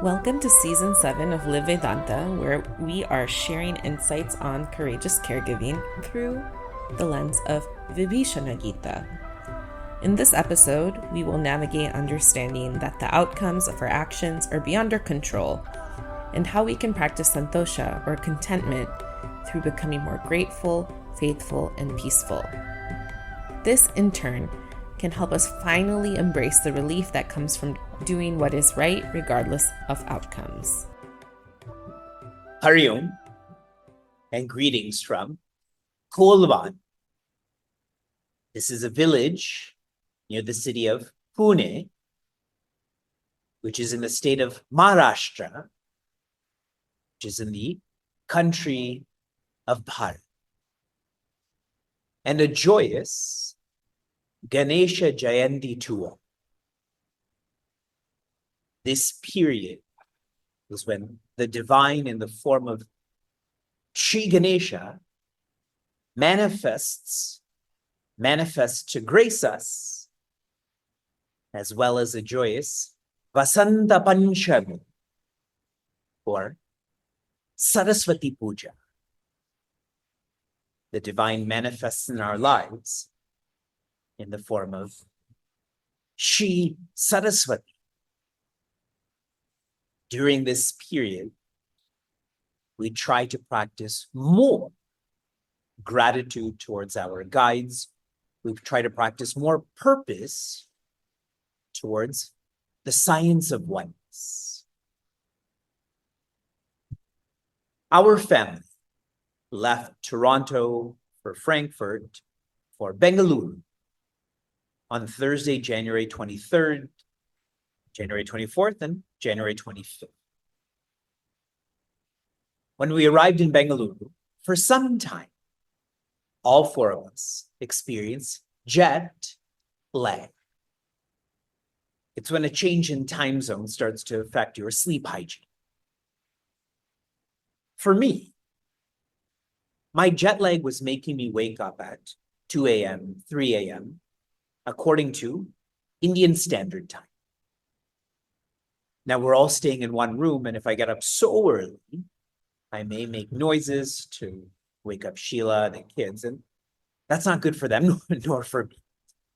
Welcome to Season 7 of Live Vedanta, where we are sharing insights on courageous caregiving through the lens of Vibhishana Gita. In this episode, we will navigate understanding that the outcomes of our actions are beyond our control and how we can practice Santosha, or contentment, through becoming more grateful, faithful, and peaceful. This, in turn, can help us finally embrace the relief that comes from doing what is right regardless of outcomes. Hari Om, and greetings from Kolvan. This is a village near the city of Pune, which is in the state of Maharashtra, which is in the country of Bharat. And a joyous Ganesha Jayanti to all. This period was when the divine, in the form of Sri Ganesha, manifests to grace us, as well as a joyous Vasanta Panchami, or Saraswati Puja. The divine manifests in our lives in the form of Shri Saraswati. During this period, we try to practice more gratitude towards our guides. We try to practice more purpose towards the science of oneness. Our family left Toronto for Frankfurt for Bengaluru on Thursday, January 23rd, January 24th, and January 25th. When we arrived in Bengaluru, for some time, all four of us experienced jet lag. It's when a change in time zone starts to affect your sleep hygiene. For me, my jet lag was making me wake up at 2 a.m., 3 a.m., according to Indian Standard Time. Now, we're all staying in one room, and if I get up so early, I may make noises to wake up Sheila, the kids, and that's not good for them, nor for me.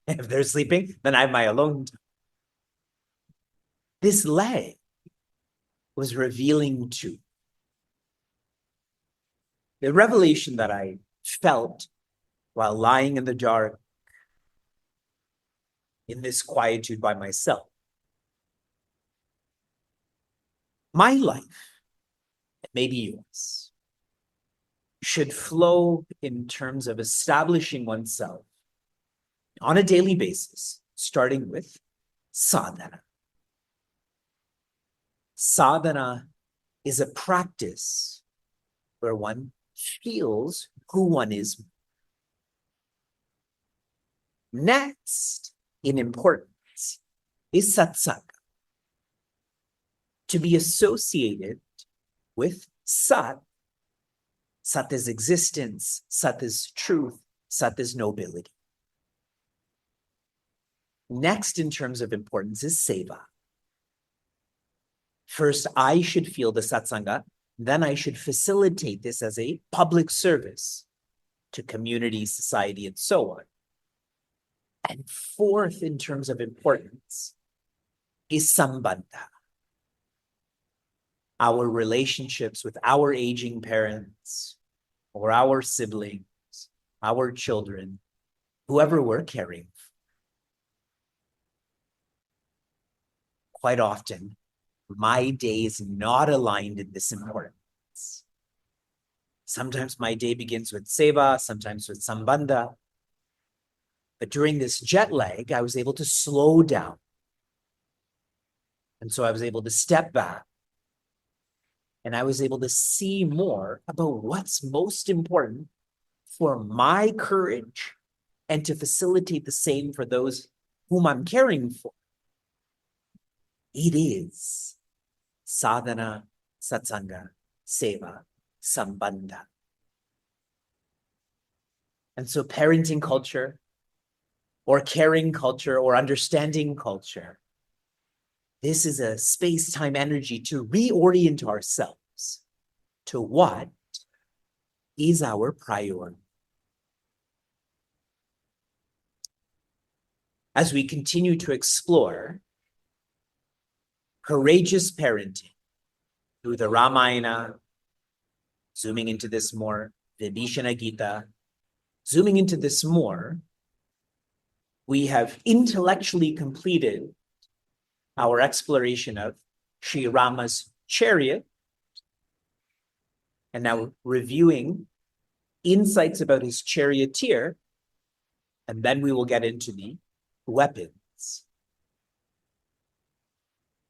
If they're sleeping, then I have my alone time. This lag was revealing to the revelation that I felt while lying in the dark in this quietude by myself. My life, and maybe yours, should flow in terms of establishing oneself on a daily basis, starting with sadhana. Sadhana is a practice where one feels who one is. Next in importance is satsanga. To be associated with Sat. Sat is existence, Sat is truth, Sat is nobility. Next in terms of importance is seva. First, I should feel the satsanga, then I should facilitate this as a public service to community, society, and so on. And fourth in terms of importance is sambandha. Our relationships with our aging parents or our siblings, our children, whoever we're caring for. Quite often, my day is not aligned in this importance. Sometimes my day begins with seva, sometimes with sambandha. But during this jet lag, I was able to slow down. And so I was able to step back. And I was able to see more about what's most important for my courage and to facilitate the same for those whom I'm caring for. It is sadhana, satsanga, seva, sambandha. And so parenting culture, or caring culture, or understanding culture This is a space-time energy to reorient ourselves to what is our priority. As we continue to explore courageous parenting through the Ramayana, zooming into this more, Vibhishana Gita, zooming into this more, we have intellectually completed our exploration of Sri Rama's chariot, and now reviewing insights about his charioteer, and then we will get into the weapons.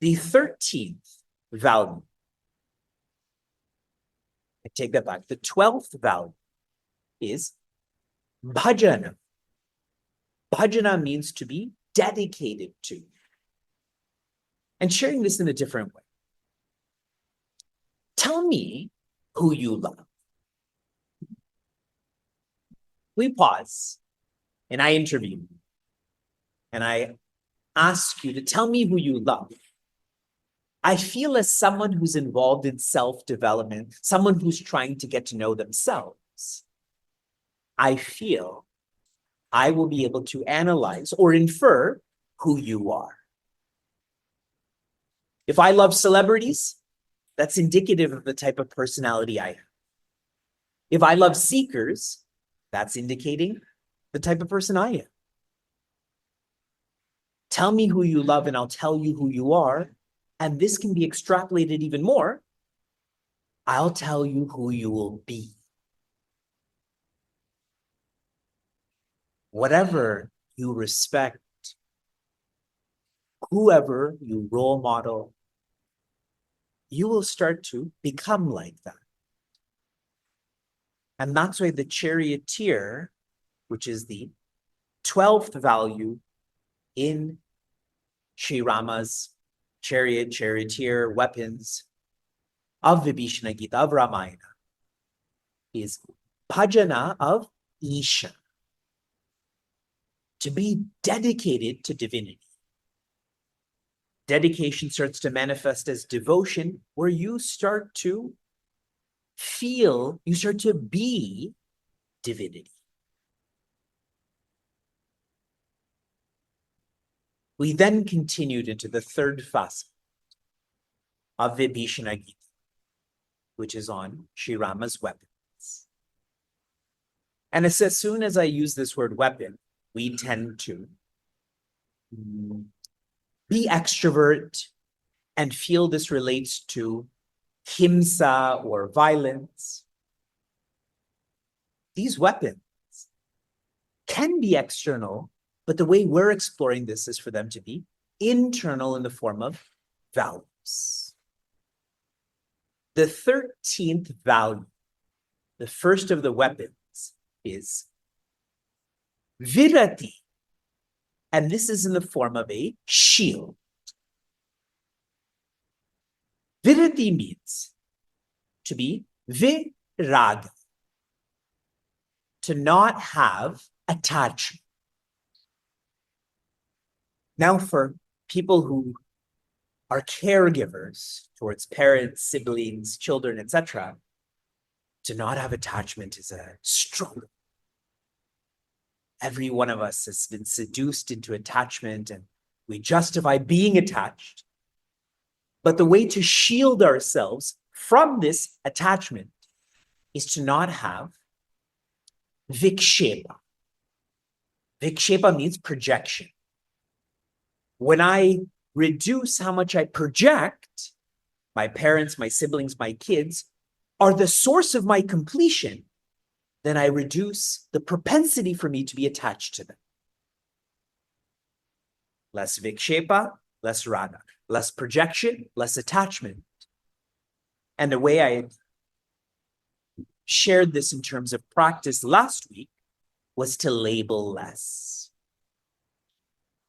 The 13th value, I take that back, the 12th value is bhajana. Bhajana means to be dedicated to. And sharing this in a different way. Tell me who you love. We pause and I interview you. And I ask you to tell me who you love. I feel as someone who's involved in self-development, someone who's trying to get to know themselves, I feel I will be able to analyze or infer who you are. If I love celebrities, that's indicative of the type of personality I have. If I love seekers, that's indicating the type of person I am. Tell me who you love and I'll tell you who you are. And this can be extrapolated even more. I'll tell you who you will be. Whatever you respect, whoever you role model, you will start to become like that. And that's why the charioteer, which is the 12th value in Sri Rama's chariot, charioteer, weapons of Vibhishana Gita, of Ramayana, is bhajana of Isha, to be dedicated to divinity. Dedication starts to manifest as devotion, where you start to feel, you start to be divinity. We then continued into the third facet of Vibhishana Gita, which is on Sri Rama's weapons. And as soon as I use this word weapon, we tend to be extrovert and feel this relates to himsa or violence. These weapons can be external, but the way we're exploring this is for them to be internal in the form of values. The 13th value, the first of the weapons, is virati. And this is in the form of a shield. Virati means to be viraga, to not have attachment. Now, for people who are caregivers towards parents, siblings, children, etc., to not have attachment is a struggle. Every one of us has been seduced into attachment and we justify being attached. But the way to shield ourselves from this attachment is to not have vikshepa. Vikshepa means projection. When I reduce how much I project, my parents, my siblings, my kids are the source of my completion, then I reduce the propensity for me to be attached to them. Less vikshepa, less raga. Less projection, less attachment. And the way I shared this in terms of practice last week was to label less.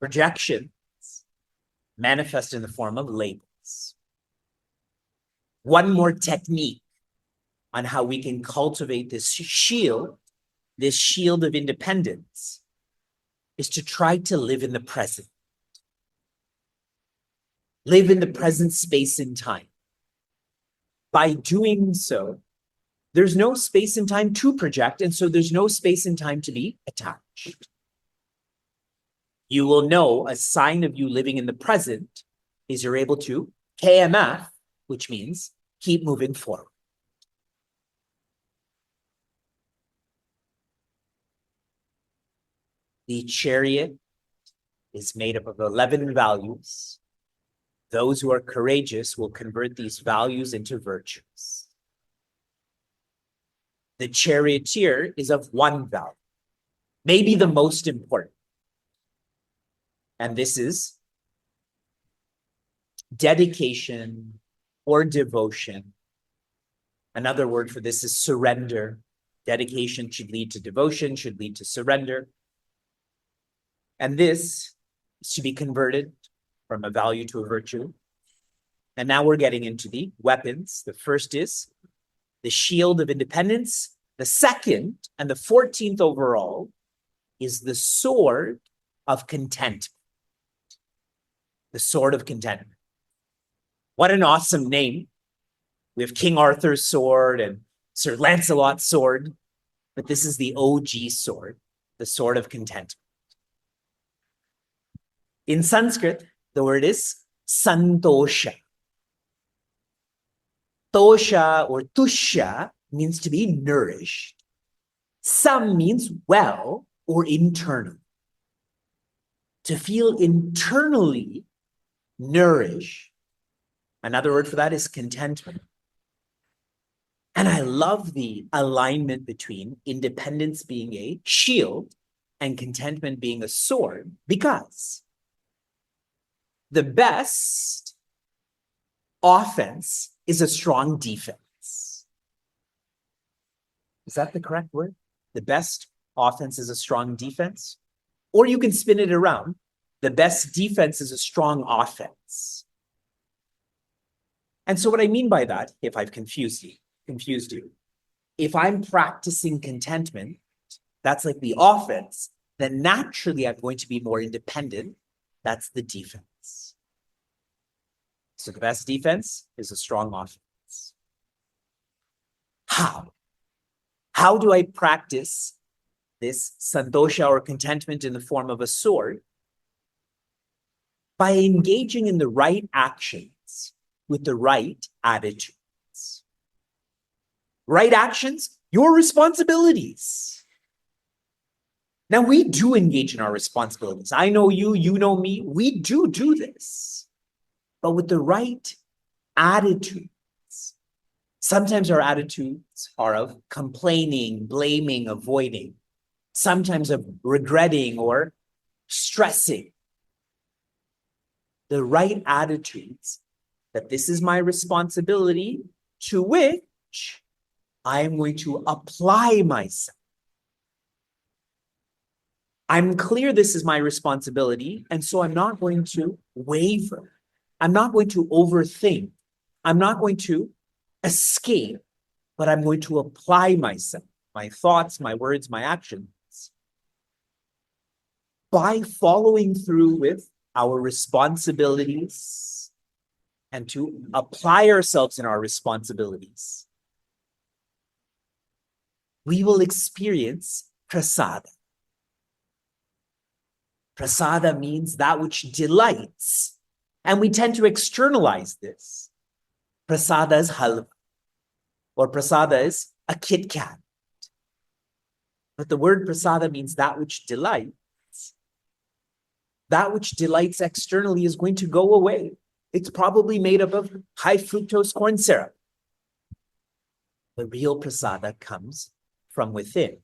Projections manifest in the form of labels. One more technique on how we can cultivate this shield of independence, is to try to live in the present. live in the present space and time. By doing so, there's no space and time to project, and so there's no space and time to be attached. You will know a sign of you living in the present is you're able to KMF, which means keep moving forward. The chariot is made up of 11 values. Those who are courageous will convert these values into virtues. The charioteer is of one value, maybe the most important. And this is dedication or devotion. Another word for this is surrender. Dedication should lead to devotion, should lead to surrender. And this is to be converted from a value to a virtue. And now we're getting into the weapons. The first is the shield of independence. The second, and the 14th overall, is the sword of contentment. The sword of contentment. What an awesome name. We have King Arthur's sword and Sir Lancelot's sword, but this is the OG sword, the sword of contentment. In Sanskrit, the word is Santosha. Tosha or tusha means to be nourished. Sam means well or internal. To feel internally nourished. Another word for that is contentment. And I love the alignment between independence being a shield and contentment being a sword, because the best offense is a strong defense. Is that the correct word? The best offense is a strong defense? Or you can spin it around. The best defense is a strong offense. And so what I mean by that, if I've confused you, if I'm practicing contentment, that's like the offense, then naturally I'm going to be more independent. That's the defense. So the best defense is a strong offense. How? How do I practice this santosha or contentment in the form of a sword? By engaging in the right actions with the right attitudes. Right actions, your responsibilities. Now, we do engage in our responsibilities. I know you, you know me. We do this. But with the right attitudes. Sometimes our attitudes are of complaining, blaming, avoiding. Sometimes of regretting or stressing. The right attitudes that this is my responsibility, to which I am going to apply myself. I'm clear this is my responsibility, and so I'm not going to waver. I'm not going to overthink. I'm not going to escape, but I'm going to apply myself, my thoughts, my words, my actions, by following through with our responsibilities and to apply ourselves in our responsibilities. We will experience prasada. Prasada means that which delights, and we tend to externalize this. Prasada is halwa, or prasada is a Kit Kat. But the word prasada means that which delights. That which delights externally is going to go away. It's probably made up of high fructose corn syrup. The real prasada comes from within.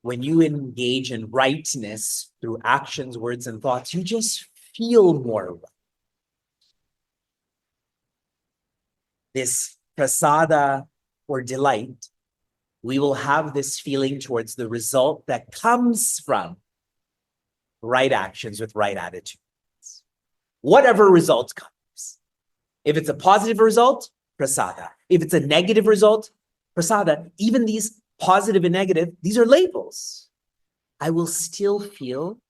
When you engage in rightness through actions, words, and thoughts, you just feel more right. This prasada or delight, we will have this feeling towards the result that comes from right actions with right attitudes. Whatever result comes. If it's a positive result, prasada. If it's a negative result, prasada. Even these positive and negative, these are labels. I will still feel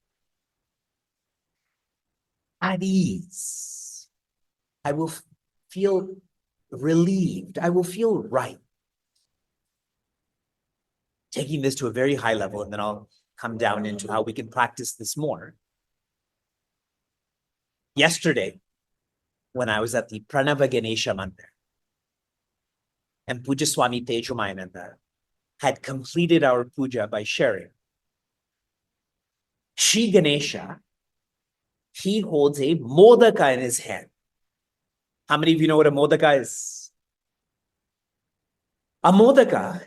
at ease. I will feel relieved. I will feel right. Taking this to a very high level, and then I'll come down into how we can practice this more. Yesterday, when I was at the Pranava Ganesha Mandir, and Puja Swami Tejomayananda had completed our puja by sharing, Shri Ganesha, he holds a modaka in his hand. How many of you know what a modaka is? A modaka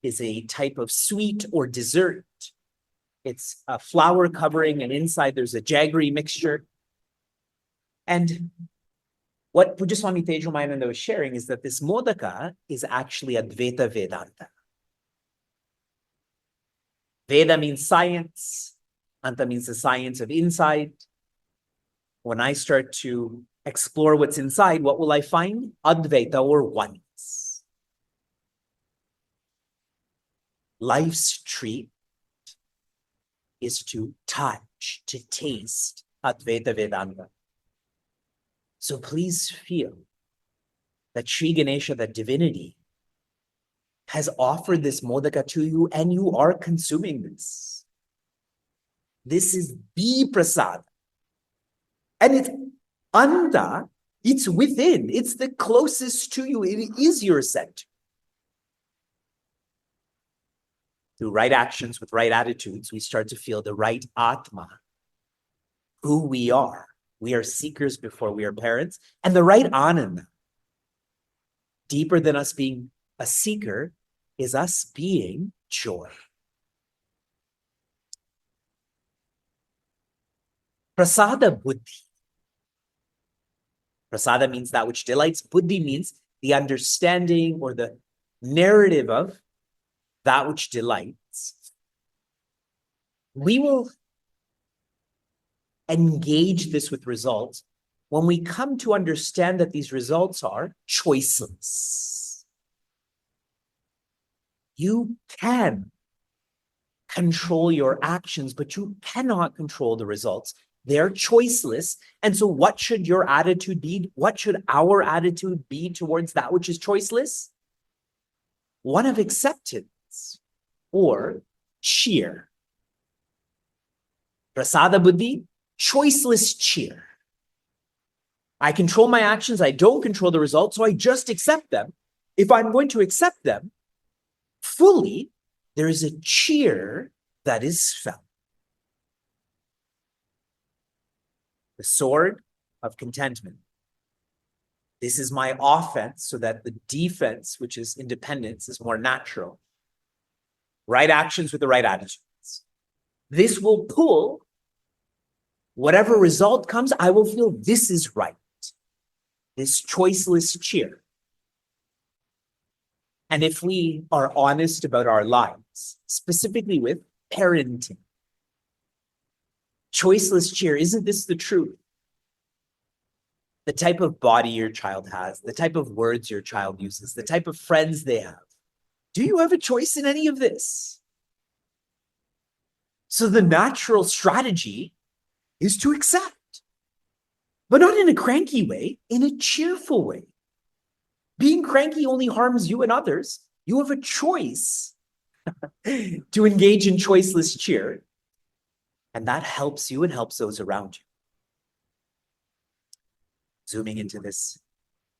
is a type of sweet or dessert. It's a flour covering, and inside there's a jaggery mixture. And what Puja Swami Tejomayananda was sharing is that this modaka is actually Advaita Vedanta. Veda means science. Anta means the science of inside. When I start to explore what's inside, what will I find? Advaita, or oneness. Life's treat is to touch, to taste Advaita Vedanta. So please feel that Sri Ganesha, that divinity, has offered this modaka to you, and you are consuming this. This is the prasad. And it's anda, it's within, it's the closest to you, it is your center. Through right actions with right attitudes, we start to feel the right Atma, who we are. We are seekers before we are parents. And the right Ananda, deeper than us being a seeker, is us being joy. Prasada buddhi. Prasada means that which delights. Buddhi means the understanding or the narrative of that which delights. We will engage this with results when we come to understand that these results are choiceless. You can control your actions, but you cannot control the results. They're choiceless. And so what should your attitude be? What should our attitude be towards that which is choiceless? One of acceptance or cheer. Prasada buddhi, choiceless cheer. I control my actions. I don't control the results, so I just accept them. If I'm going to accept them fully, there is a cheer that is felt. The sword of contentment. This is my offense so that the defense, which is independence, is more natural. Right actions with the right attitudes. This will pull whatever result comes, I will feel this is right. This choiceless cheer. And if we are honest about our lives, specifically with parenting, choiceless cheer, isn't this the truth? The type of body your child has, the type of words your child uses, the type of friends they have. Do you have a choice in any of this? So the natural strategy is to accept, but not in a cranky way, in a cheerful way. Being cranky only harms you and others. You have a choice to engage in choiceless cheer, and that helps you and helps those around you. Zooming into this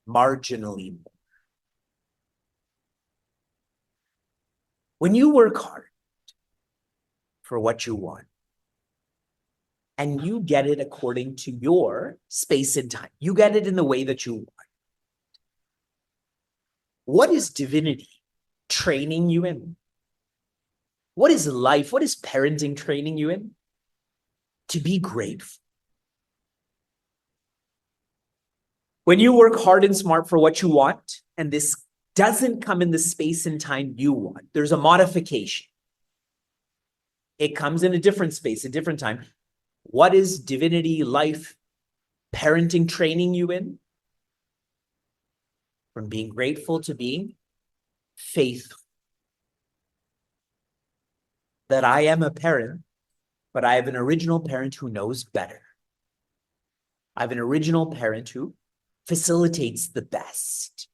marginally more. When you work hard for what you want, and you get it according to your space and time, you get it in the way that you want. What is divinity training you in? What is life? What is parenting training you in? To be grateful. When you work hard and smart for what you want, and this doesn't come in the space and time you want, there's a modification. It comes in a different space, a different time. What is divinity, life, parenting training you in? From being grateful to being faithful. That I am a parent, but I have an original parent who knows better. I have an original parent who facilitates the best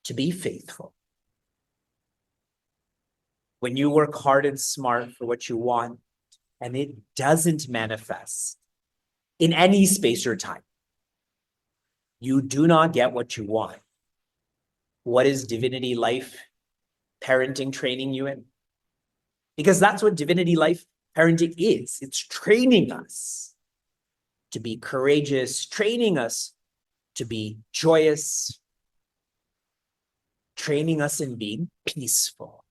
to be faithful. When you work hard and smart for what you want, and it doesn't manifest in any space or time, you do not get what you want. What is Divinity Life parenting training you in? Because that's what Divinity Life parenting is. It's training us to be courageous, training us to be joyous, training us in being peaceful.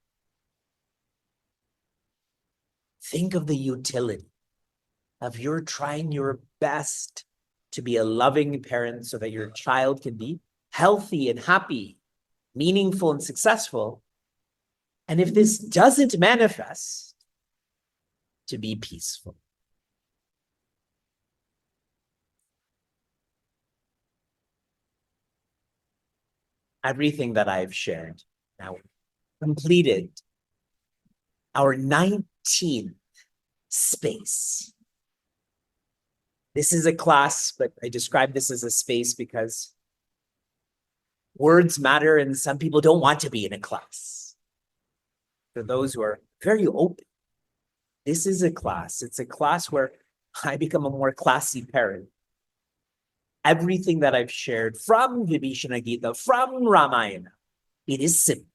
Think of the utility of your trying your best to be a loving parent so that your child can be healthy and happy, meaningful and successful. And if this doesn't manifest, to be peaceful. Everything that I've shared now completed our 19th space. This is a class, but I describe this as a space because words matter and some people don't want to be in a class. For those who are very open, this is a class. It's a class where I become a more classy parent. Everything that I've shared from Vibhishana Gita, from Ramayana, it is simple.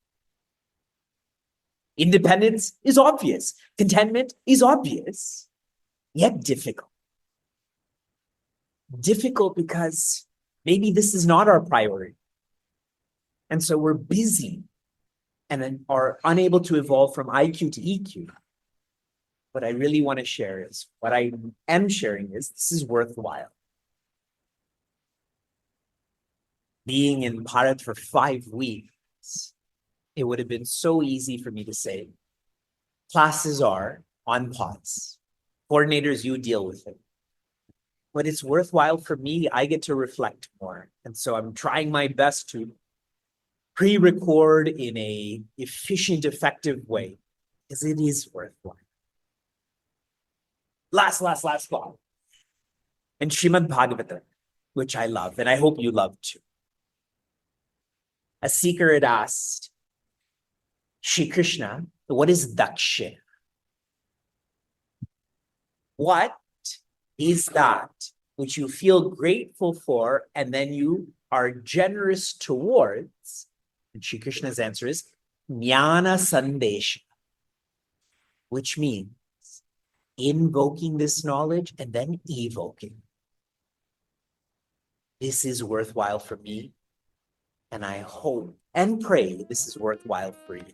Independence is obvious. Contentment is obvious, yet difficult. Difficult because maybe this is not our priority. And so we're busy and are unable to evolve from IQ to EQ. What I really want to share is, what I am sharing is, this is worthwhile. Being in Bharat for 5 weeks, it would have been so easy for me to say, classes are on pause. Coordinators, you deal with it. But it's worthwhile for me. I get to reflect more. And so I'm trying my best to pre-record in a efficient, effective way, because it is worthwhile. Last thought. And Srimad Bhagavatam, which I love, and I hope you love too. A seeker had asked Shri Krishna, what is Dakshina? What is that which you feel grateful for and then you are generous towards? And Shri Krishna's answer is Jnana Sandesha, which means invoking this knowledge and then evoking. This is worthwhile for me, and I hope and pray this is worthwhile for you.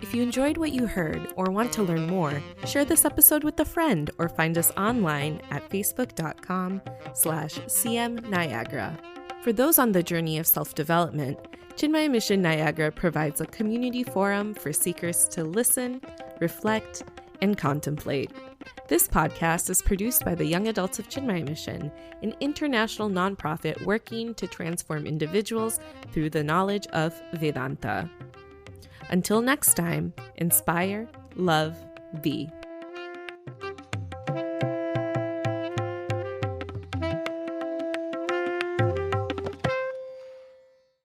If you enjoyed what you heard or want to learn more, share this episode with a friend or find us online at facebook.com/cmniagara. For those on the journey of self-development, Chinmaya Mission Niagara provides a community forum for seekers to listen, reflect, and contemplate. This podcast is produced by the Young Adults of Chinmaya Mission, an international nonprofit working to transform individuals through the knowledge of Vedanta. Until next time, inspire, love, be.